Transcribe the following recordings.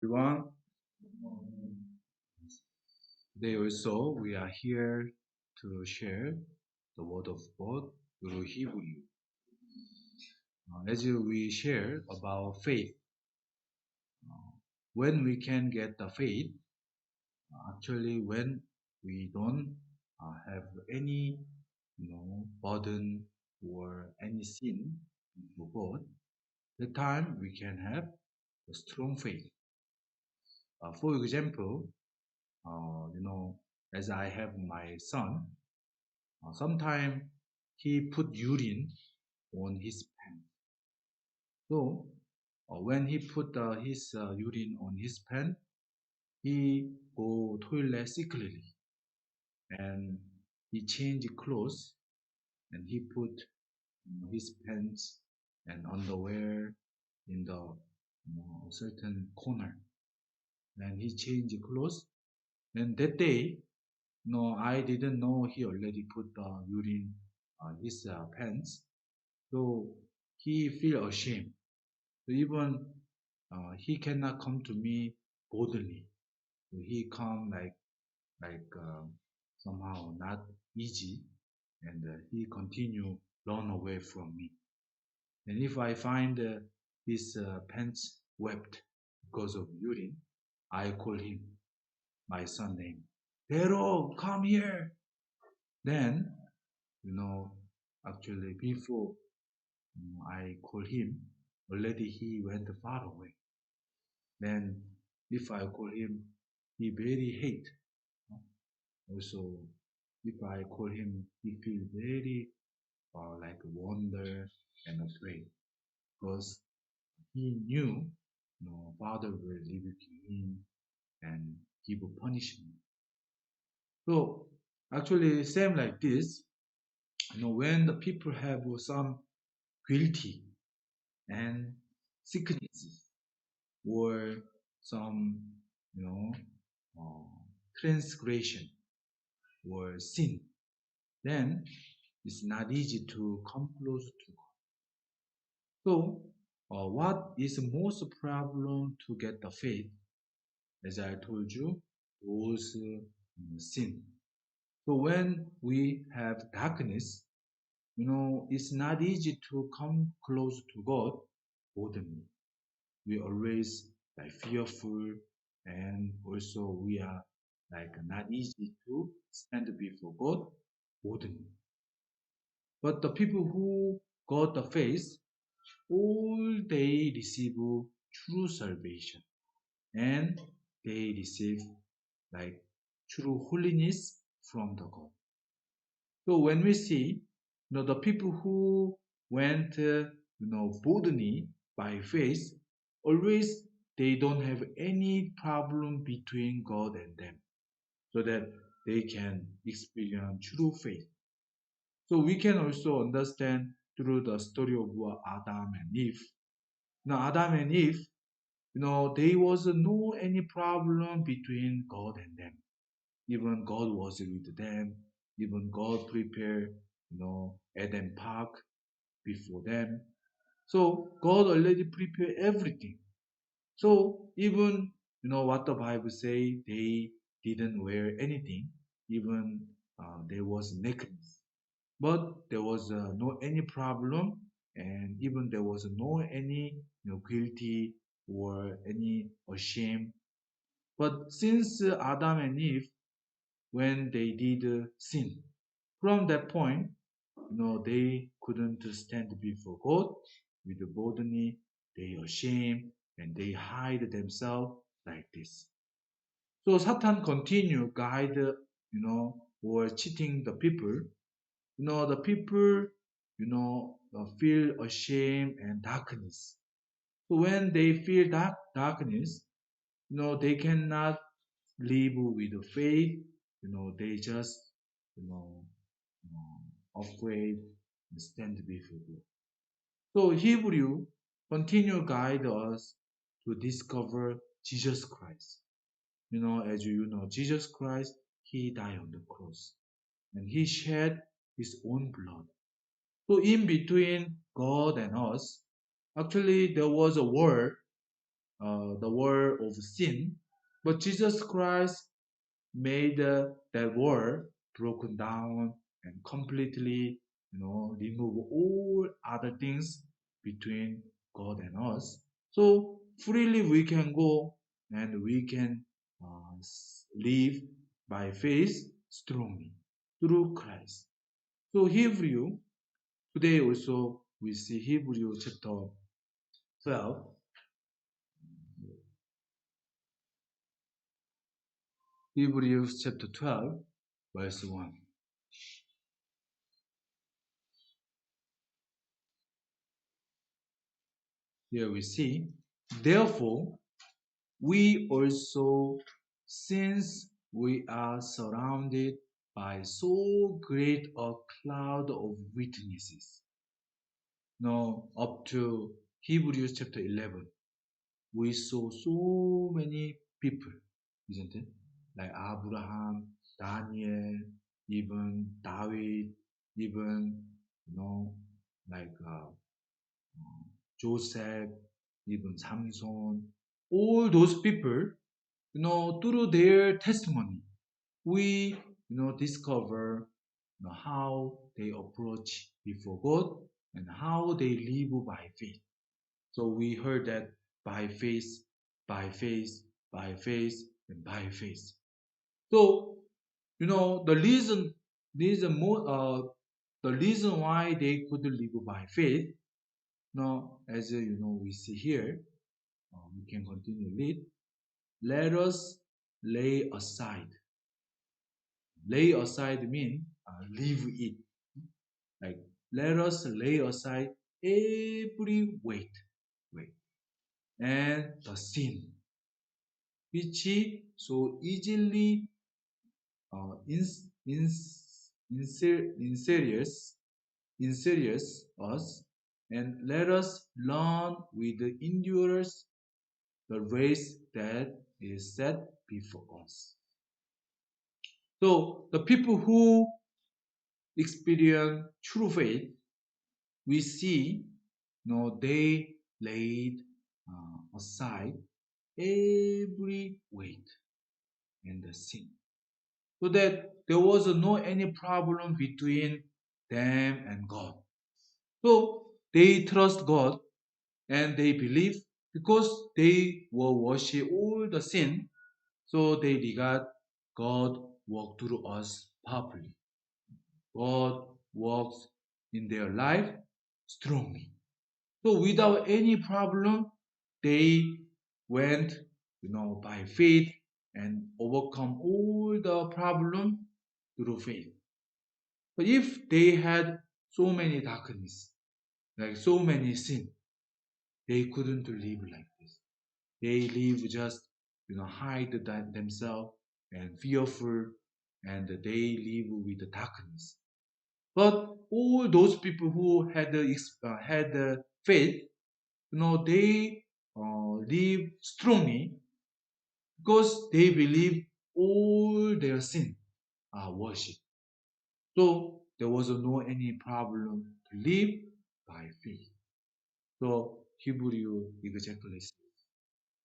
Everyone, today also we are here to share the word of God through Hebrew. As we share about faith, uh, when we can get the faith, actually when we don't have any burden or any sin for God, the time we can have a strong faith. For example, as I have my son, sometimes he put urine on his pants. So when he put his urine on his pants, he go toilet secretly and he change clothes and he put his pants and underwear in the certain corner. And he changed clothes. And that day, no, I didn't know he already put the urine on his pants. So he feel ashamed. So even he cannot come to me boldly. So he come like somehow not easy, and he continue run away from me. And if I find his pants wet because of urine, I call him my son name. Pero, come here. Then, you know, actually before I call him, already he went far away. Then if I call him, he very hate. Also, if I call him, he feel very like wonder and afraid because he knew, father will rebuke him and give a punishment. So actually, same like this. When the people have some guilty and sicknesses or some, you know, uh, transgression or sin, then it's not easy to come close to God. So, what is the most problem to get the faith? As I told you, those sin. So when we have darkness, it's not easy to come close to God openly. We always like fearful, and also we are like not easy to stand before God openly. But the people who got the faith, all they receive true salvation, and they receive like true holiness from the God. So when we see, the people who went, boldly by faith, always they don't have any problem between God and them, so that they can experience true faith. So we can also understand through the story of Adam and Eve. Now Adam and Eve, there was no any problem between God and them. Even God was with them. Even God prepared, Eden Park before them. So God already prepared everything. So even, what the Bible say, they didn't wear anything. Even there was nakedness. But there was no any problem, and even there was no any guilty or any shame. But since Adam and Eve, when they did sin, from that point, they couldn't stand before God with the boldness. They ashamed and they hide themselves like this. So Satan continue guide, or cheating the people. The people, feel ashamed and darkness. So when they feel darkness, they cannot live with the faith. They just, you know, afraid and stand before God. So Hebrew continue guide us to discover Jesus Christ. As you know, Jesus Christ, he died on the cross and he shed his own blood. So in between God and us, actually there was a word, the world of sin, but Jesus Christ made that wall broken down and completely, remove all other things between God and us. So freely we can go and we can live by faith strongly through Christ. So Hebrew, today also we see Hebrew chapter 12. Hebrews chapter 12, verse 1. Here we see, therefore, we also, since we are surrounded by so great a cloud of witnesses. Now, up to Hebrews chapter 11, we saw so many people, isn't it? Like Abraham, Daniel, even David, even, you know, like Joseph, even Samson, all those people, through their testimony, we, discover, how they approach before God and how they live by faith. So we heard that by faith, by faith, by faith, and by faith. So, the reason why they could live by faith, as we see here, we can continue read. Let us lay aside. Lay aside mean leave it. Like let us lay aside every weight, and the sin which so easily insidious, insidious us, and let us learn with the endurance the race that is set before us. So the people who experience true faith, we see, they laid aside every weight and the sin, so that there was no any problem between them and God. So they trust God and they believe because they will worship all the sin, so they regard God work through us powerfully. God works in their life strongly. So without any problem, they went, by faith and overcome all the problem through faith. But if they had so many darkness, like so many sin, they couldn't live like this. They live just, hide themselves and fearful, and they live with the darkness. But all those people who had faith, they live strongly because they believe all their sin are worship. So there was no any problem to live by faith. So Hebrew exactly says,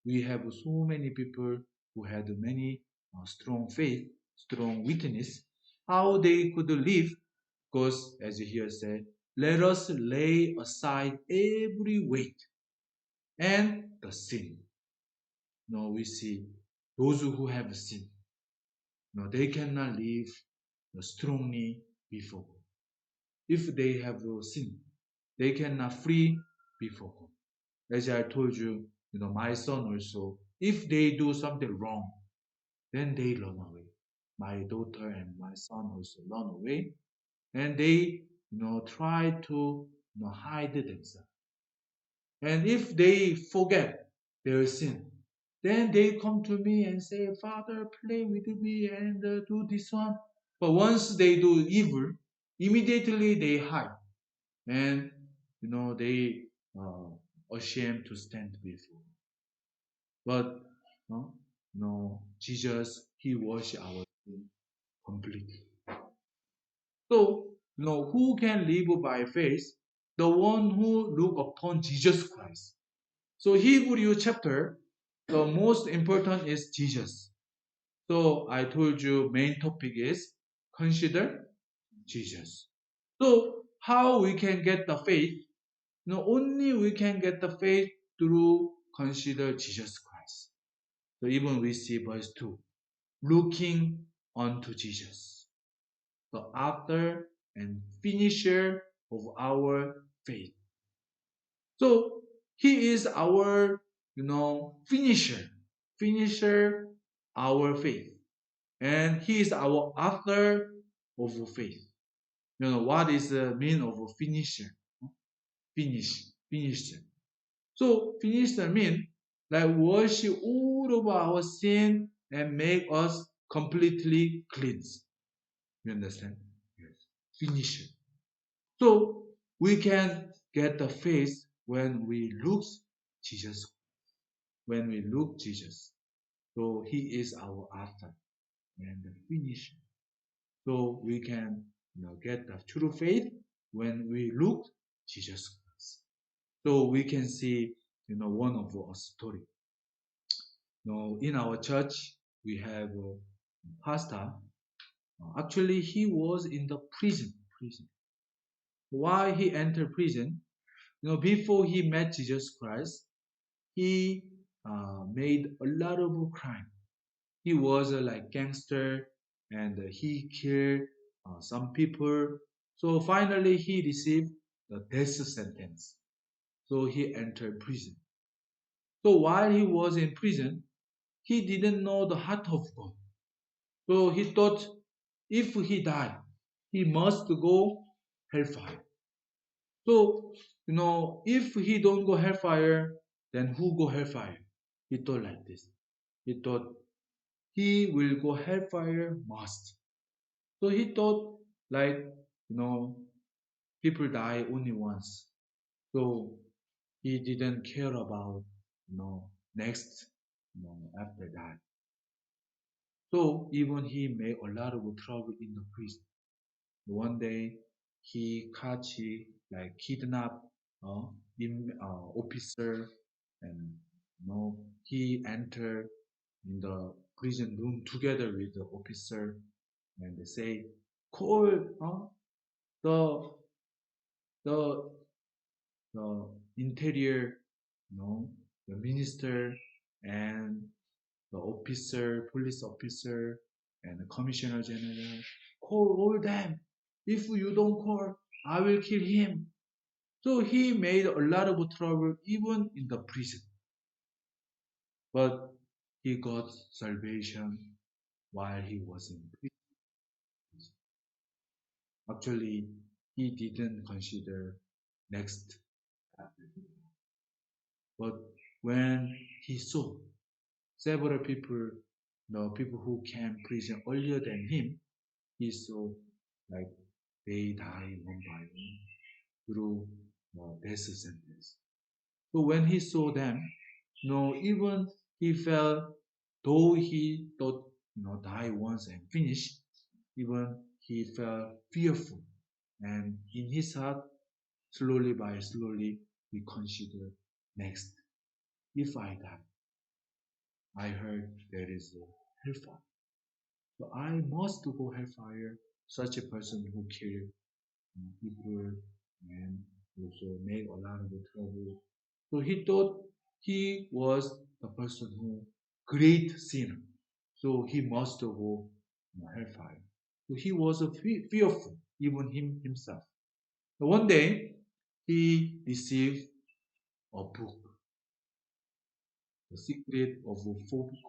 we have so many people who had many strong faith, strong witness, how they could live, because as here said, let us lay aside every weight and the sin. Now we see those who have sin. Now they cannot live strongly before God. If they have sin, they cannot free before God. As I told you, my son also, if they do something wrong, then they run away. My daughter and my son also run away, and they, try to, hide themselves. And if they forget their sin, then they come to me and say, Father, play with me and do this one. But once they do evil, immediately they hide. And, they ashamed to stand before. But, no, Jesus, He washed our sin completely. So, who can live by faith? The one who look upon Jesus Christ. So Hebrew chapter The most important is Jesus. So I told you main topic is consider Jesus. So how we can get the faith? No, only we can get the faith through consider Jesus Christ. So even we see verse 2, looking unto Jesus, the author and finisher of our faith. So he is our, finisher our faith. And he is our author of faith. What is the mean of a finisher? Finisher. So finisher mean like wash all of our sin and make us completely cleansed. You understand? Yes. Finisher. So we can get the faith when we look Jesus. When we look Jesus. So he is our author and the finisher. So we can get the true faith when we look Jesus Christ. So we can see one of our story. In our church we have a pastor. Actually, he was in the prison. Why he entered prison? Before he met Jesus Christ, he made a lot of crime. He was a like gangster, and he killed some people. So finally, he received the death sentence. So he entered prison. So while he was in prison, he didn't know the heart of God. So he thought if he died, he must go hellfire. So, if he don't go hellfire, then who go hellfire? He thought like this. He thought he will go hellfire must. So he thought like, you know, people die only once. So he didn't care about, next, after that. So even he made a lot of trouble in the prison. One day he catch like kidnap officer, and he enter in the prison room together with the officer, and they say call the the the interior, you know, the minister and the officer, police officer, and the commissioner general. Call all them. If you don't call, I will kill him. So he made a lot of trouble even in the prison. But he got salvation while he was in prison. Actually, he didn't consider next. But when he saw several people, the people who came prison earlier than him, he saw like they die one by one through death sentence. So when he saw them, even he felt, though he thought, die once and finish, even he felt fearful. And in his heart, slowly by slowly, he considered next, if I die, I heard there is a hellfire. So I must go hellfire, such a person who killed people and also make a lot of trouble. So he thought he was the person who great sinner. So he must go hellfire. So he was fearful, even himself. So one day he received a book, The Secret of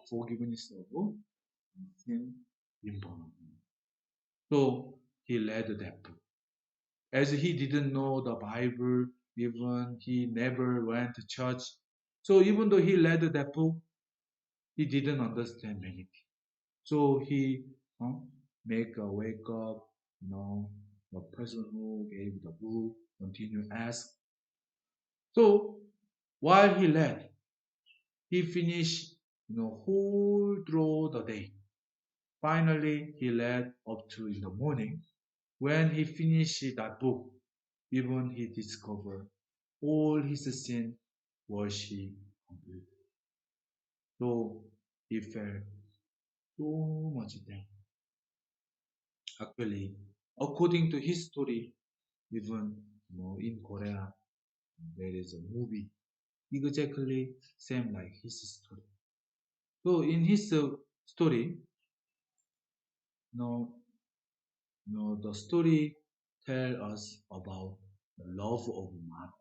Forgiveness of Sin in Burma. So he read that book. As he didn't know the Bible, even he never went to church. So even though he read that book, he didn't understand many things. So he make a wake up, the person who gave the book continue ask. So while he read, he finished, whole through the day. Finally, he read up to in the morning. When he finished that book, even he discovered all his sin was he complete. So he felt so much down. Actually, according to his story, even in Korea, there is a movie exactly same like his story. So in his story, you know, the story tell us about the love of mother.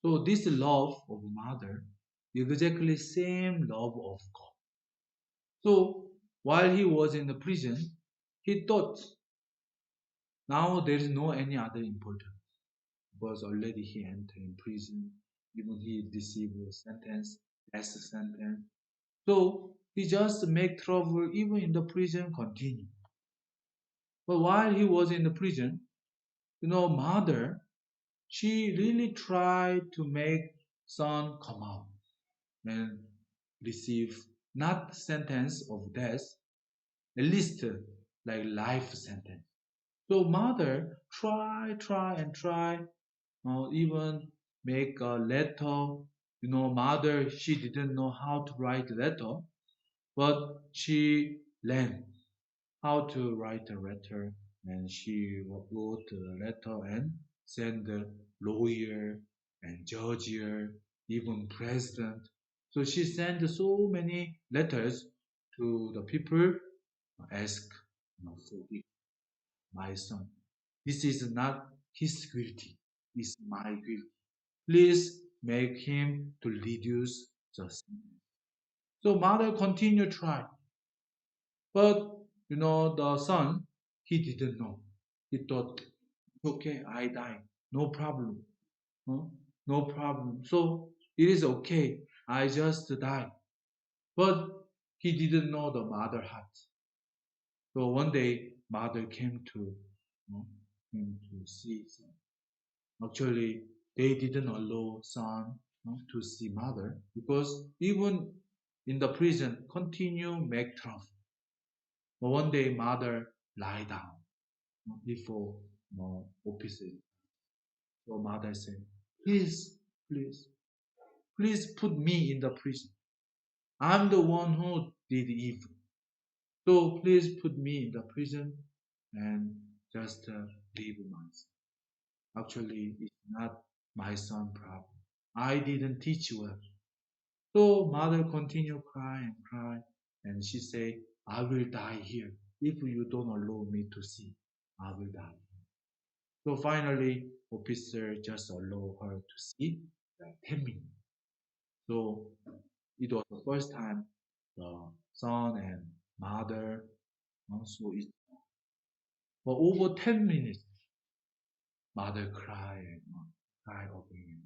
So this love of mother is exactly same love of God. So while he was in the prison, he thought now there is no any other important because already he entered in prison, even he received a sentence, death sentence. So he just make trouble even in the prison continue. But while he was in the prison, mother, she really tried to make son come out and receive not sentence of death, at least like life sentence. So mother try and try, even make a letter. Mother she didn't know how to write letter, but she learned how to write a letter, and she wrote a letter and sent the lawyer and judge, even president. So she sent so many letters to the people, ask, forgive my son. This is not his guilty, it's my guilty. Please make him to reduce the sin. So mother continued try, but the son he didn't know. He thought, okay, I die, no problem, huh? No problem. So it is okay. I just die. But he didn't know the mother heart. So one day, mother came to him to see son. Actually, they didn't allow son to see mother because even in the prison, continue make trouble. But one day, mother lie down before officer. So mother said, please, please, please put me in the prison. I'm the one who did evil. So please put me in the prison and just leave my son. Actually, it's not my son problem. I didn't teach well. So mother continued cry and cry, and she said, I will die here. If you don't allow me to see, I will die. So finally, officer just allow her to see like 10 minutes. So it was the first time the son and mother saw each. For over 10 minutes, mother cried and cried again.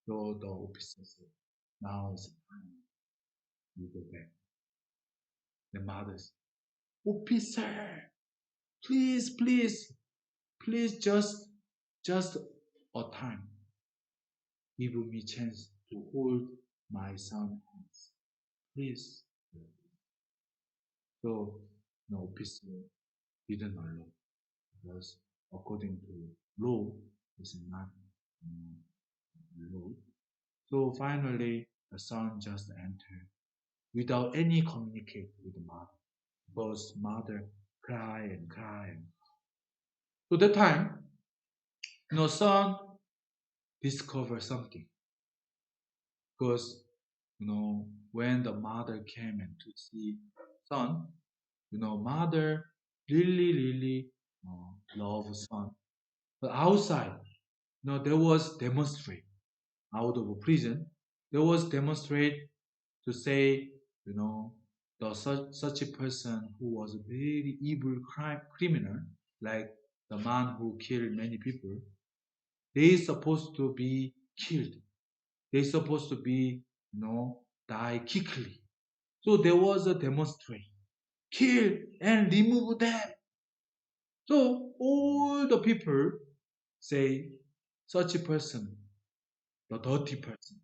So the officer said, now is the time you go back. The mother said, officer, please, please, please just a time. Give me chance to hold my son's hands. Please. So the officer didn't allow because according to law, it's not law. So finally, the son just entered without any communicate with the mother. Both mother cry and cry. So that time, son discovered something because when the mother came and to see son, mother really love son. But outside, there was demonstrate out of a prison. There was demonstrate to say, you know, such a person who was a very evil criminal, like the man who killed many people, they supposed to be killed. They supposed to be, die quickly. So there was a demonstration. Kill and remove them. So all the people say such a person, the dirty person,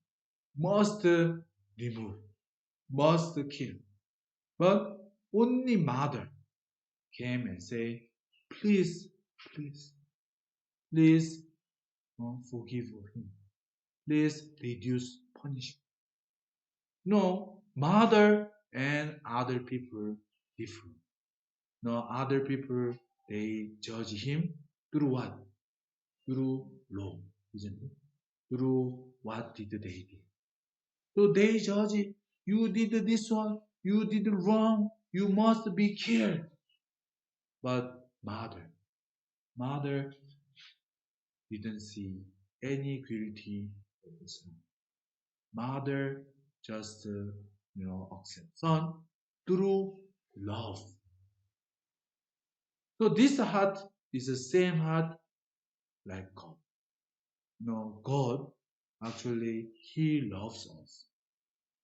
must remove, must kill. But only mother came and say, please, please, please forgive him. Please reduce punishment. No, mother and other people different. No, other people they judge him through what? Through law, isn't it? Through what did they do? So they judge it. You did this one. You did wrong. You must be killed. But mother didn't see any guilty of the son. Mother just, accept son through love. So this heart is the same heart like God. No, God actually He loves us.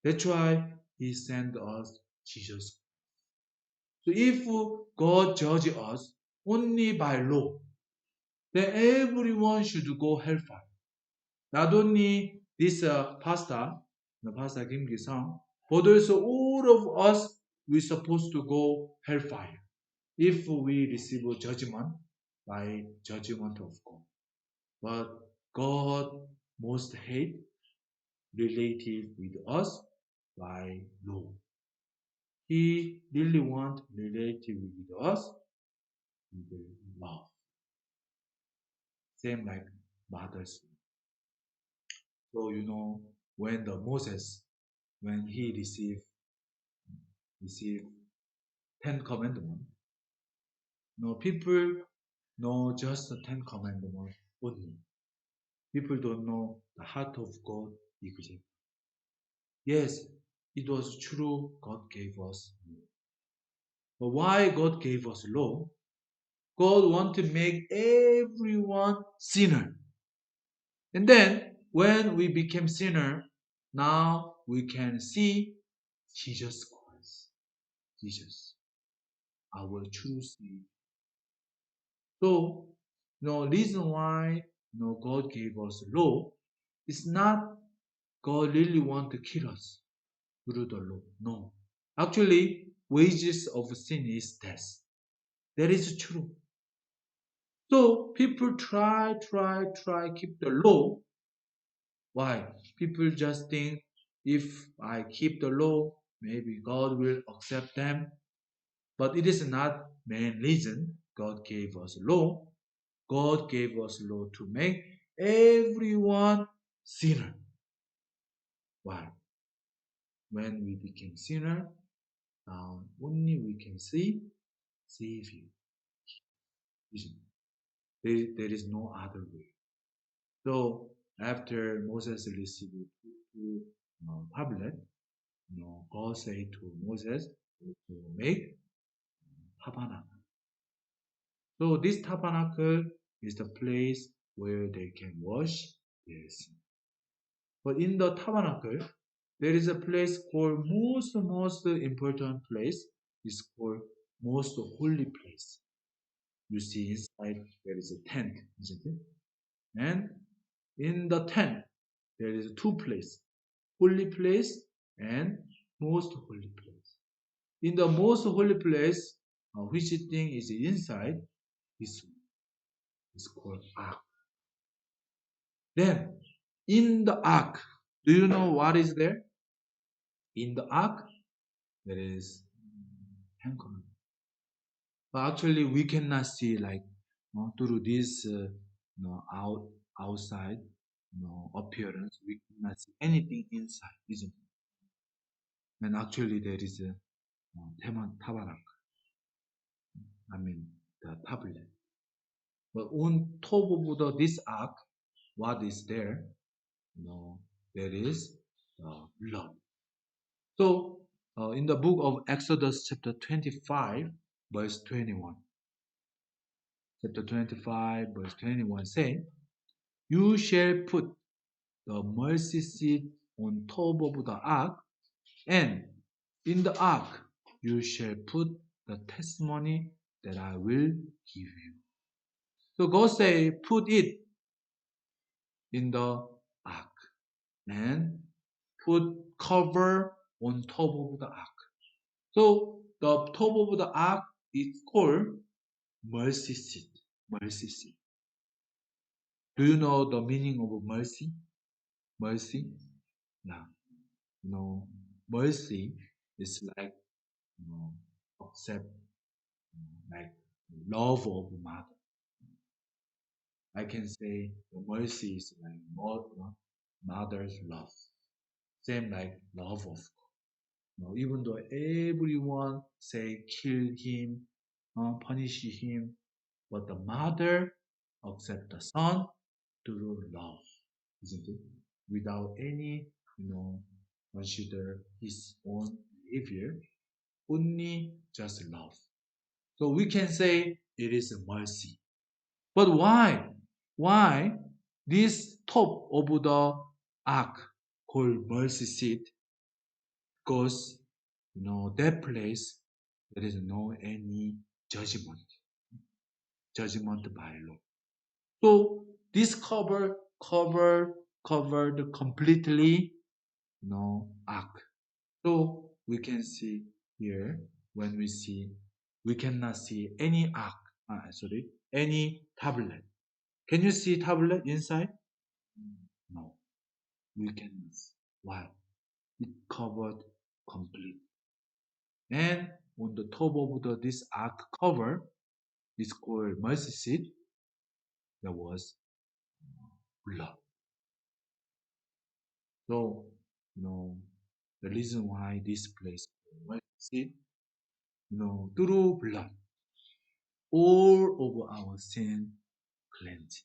That's why He sent us Jesus. So if God judges us only by law, then everyone should go hellfire. Not only this pastor, the pastor Kim Gi-sung, but also all of us, we supposed to go hellfire if we receive a judgment by judgment of God. But God most hate relative with us by law. He really want relative with us with love. Same like mothers. So when the Moses when he received 10 commandments, no people know just the 10 commandments only. People don't know the heart of God exactly. Yes, it was true God gave us law. But why God gave us law? God want to make everyone sinner. And then when we became sinner, now we can see Jesus Christ. Jesus, our true Savior. So, no reason why God gave us law is not God really want to kill us through the law. No. Actually, wages of sin is death. That is true. So people try keep the law. Why? People just think if I keep the law, maybe God will accept them. But it is not main reason God gave us law. God gave us law to make everyone sinner. Why? When we became sinner, now only we can see Savior. There is no other way. So after Moses received two tablet, God said to Moses to make tabernacle. So this tabernacle is the place where they can wash their sin. But in the tabernacle, there is a place called most important place is called most holy place. You see inside there is a tent, isn't it? And in the tent there is two places, holy place and most holy place. In the most holy place, which thing is inside, this is called ark. Then in the ark, do you know what is there? In the ark, there is 10 commandments. But actually, we cannot see like through this outside appearance. We cannot see anything inside, isn't it? And actually, there is a tabernacle. I mean, the tablet. But on top of this ark, what is there? There is blood. So, in the book of Exodus, chapter 25, verse 21, chapter 25, verse 21 say, "You shall put the mercy seat on top of the ark, and in the ark you shall put the testimony that I will give you." So God say, put it in the ark and put cover on top of the ark. So the top of the ark is called mercy seat. Mercy seat. Do you know the meaning of mercy? Mercy? Yeah. No. mercy is like, you know, accept, like love of mother. I can say the mercy is like mother's love. Same like love of God. Even though everyone say kill him, punish him, but the mother accept the son through love, isn't it? Without any, consider his own behavior, only just love. So we can say it is a mercy. But why? Why this top of the ark called mercy seat? Because that place there is no any judgment, judgment by law. So this covered completely ark. So we can see here when we cannot see any ark. Sorry, any tablet. Can you see tablet inside? No, we cannot see. Why? It covered complete. And on the top of this ark cover is called mercy seat. There was blood. So, you know, the reason why this place mercy seat, through blood, all over our sin cleansed.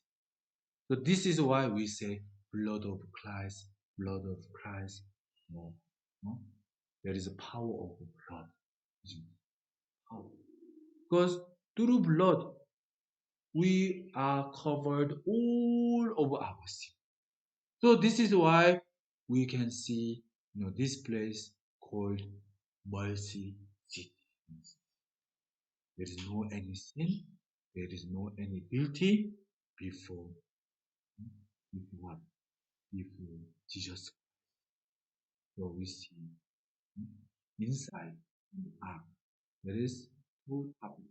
So this is why we say blood of Christ, blood of Christ. No, no? There is a power of blood. Power. Because through blood, we are covered all over our sin. So this is why we can see this place called mercy seat. There is no any sin, there is no any guilty before, before what? Before Jesus. So we see inside the ark there is two tablets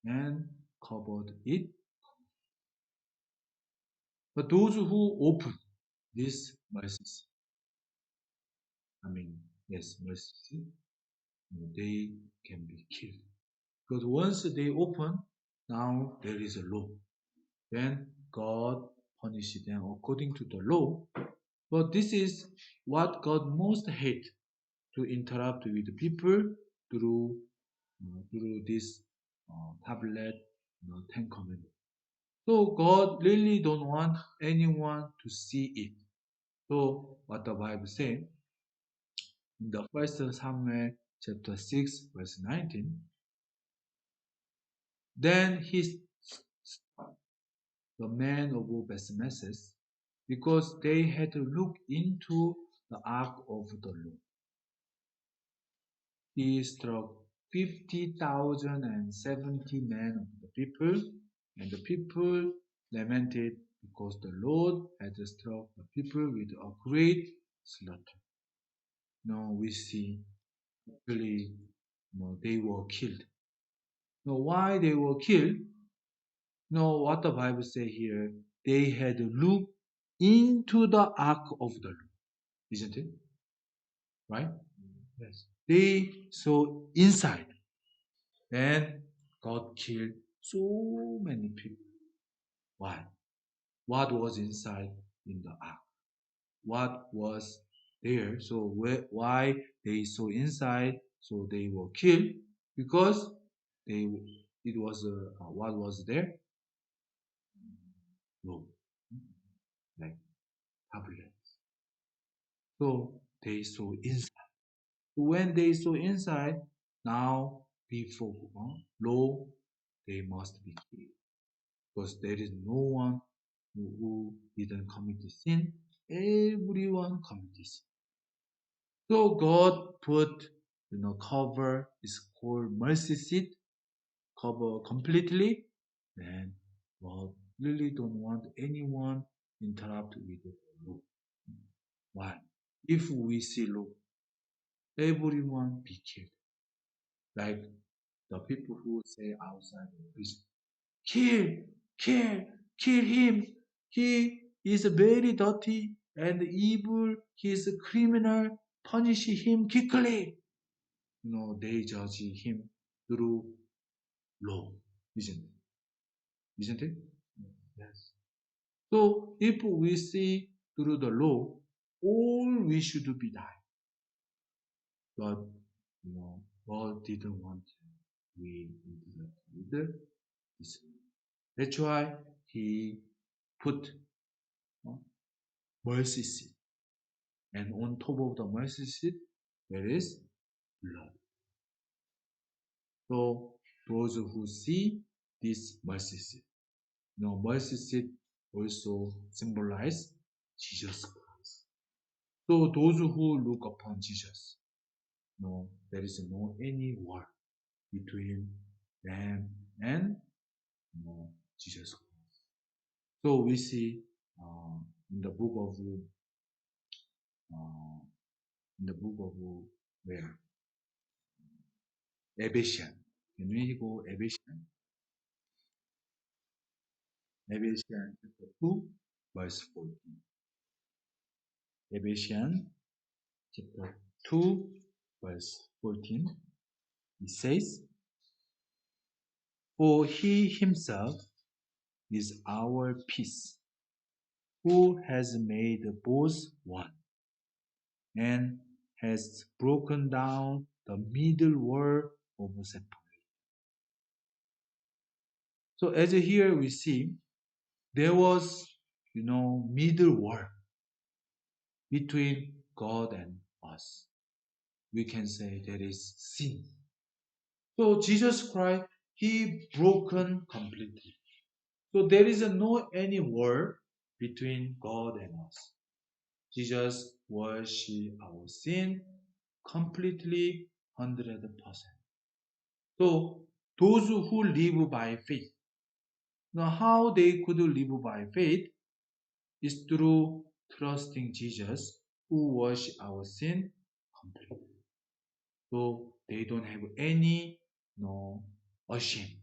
and covered it. But those who open this mercy seat, I mean, yes, mercy seat, they can be killed. Because once they open, now there is a law. Then God punishes them according to the law. But this is what God most hate, to interact with people through this tablet, Ten Commandments. So God really don't want anyone to see it. So what the Bible says in the first Samuel chapter 6 verse 19, then he the man of Bethmeses, because they had to look into the ark of the Lord. He struck 50,070 men of the people, and the people lamented because the Lord had struck the people with a great slaughter. Now we see actually they were killed. Now why they were killed? Now what the Bible say here, they had looked into the ark of the Lord, isn't it? Right? Yes. They saw inside, and God killed so many people. Why? What was inside in the ark? What was there? So why they saw inside? So they were killed because they it was what was there? No, like tablet. So they saw inside. When they saw inside, now before law, they must be killed because there is no one who didn't commit the sin. Everyone committed sin. So God put, cover is called mercy seat, cover completely, and God really don't want anyone interrupt with the law. Why? If we see law, everyone be killed. Like the people who say outside the prison, kill, kill, kill him. He is very dirty and evil. He is a criminal. punish him quickly. They judge him through law, isn't it? Isn't it? Yes. So if we see through the law, all we should be die. But God didn't want we interact with this. That's why He put uh, mercy seat, and on top of the mercy seat there is blood. So those who see this mercy seat, mercy seat also symbolize Jesus Christ. So those who look upon Jesus, there is no any war between them and Jesus Christ. So we see uh, in the book of uh, in the book of where Ephesians. Can we go Ephesians? Ephesians chapter 2, verse 14. Ephesians chapter 2, verse 14. It says, "For he himself is our peace, who has made both one, and has broken down the middle wall of separation." So as here we see, there was, middle wall between God and us. We can say there is sin. So Jesus Christ, He broken completely. So there is no any wall between God and us. Jesus washed our sin completely 100%. So those who live by faith, now how they could live by faith is through trusting Jesus who washed our sin completely. So they don't have any no ashamed.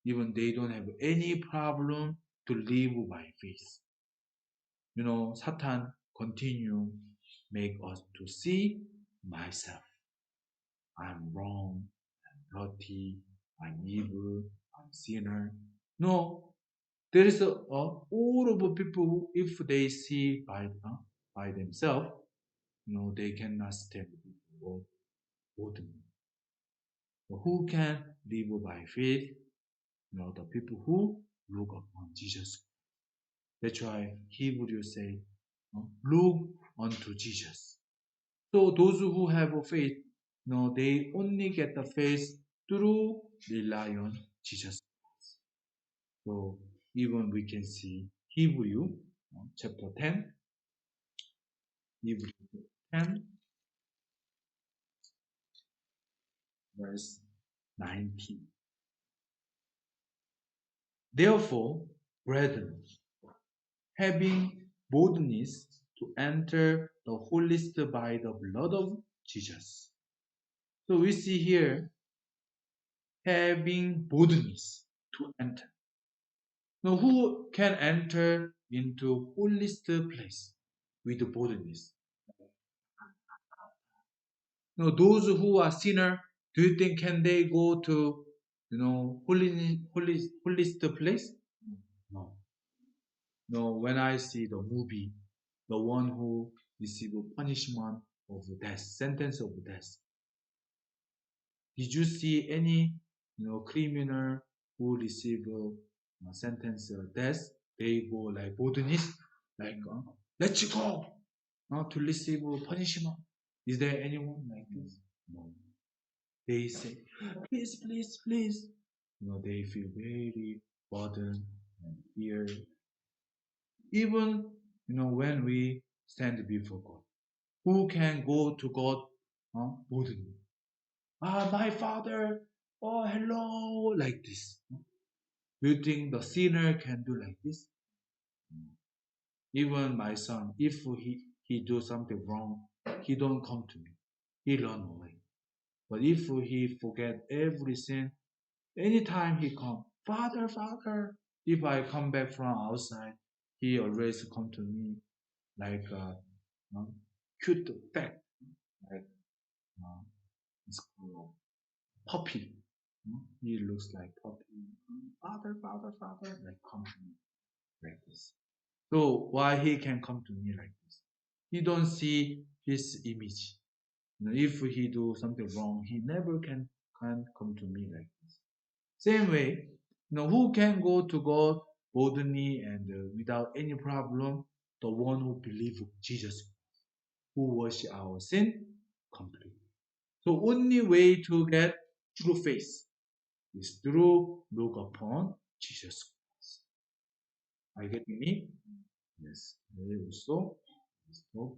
Even they don't have any problem to live by faith. Satan continue make us to see myself. I'm wrong, I'm dirty, I'm evil, I'm sinner. No, there is all of the people if they see by themselves, they cannot stand before God. Who can live by faith? The people who look upon Jesus. That's why Hebrews say, look unto Jesus. So those who have a faith, they only get the faith through rely on Jesus. So even we can see Hebrew chapter 10, Hebrew 10, verse 19. Therefore, brethren, having boldness to enter the holiest by the blood of Jesus. So we see here having boldness to enter. Now, who can enter into holiest place with boldness? Now, those who are sinner, do you think can they go to holiest place? No. No. When I see the movie, the one who receive punishment of death, sentence of death, did you see any criminal who receive a sentence of death? They go like boldness, like let's go to receive punishment. Is there anyone like this? No. They say, please, please, please. They feel very burdened and fear. Even when we stand before God, who can go to God boldly? My Father, oh hello, like this. Do you think the sinner can do like this? Even my son, if he do something wrong, he don't come to me. He run away. But if he forget everything, anytime he come, Father, Father, if I come back from outside, he always come to me like a cute pet. Uh, it's called puppy. He looks like puppy. Father, father, father, like come to me like this. So why he can come to me like this? He don't see his image. If he do something wrong, he never can come to me like this. Same way, who can go to God boldly and without any problem? The one who believes Jesus, who wash our sin completely. So only way to get true faith is through look upon Jesus Christ. Are you getting me? Yes. Also, stop.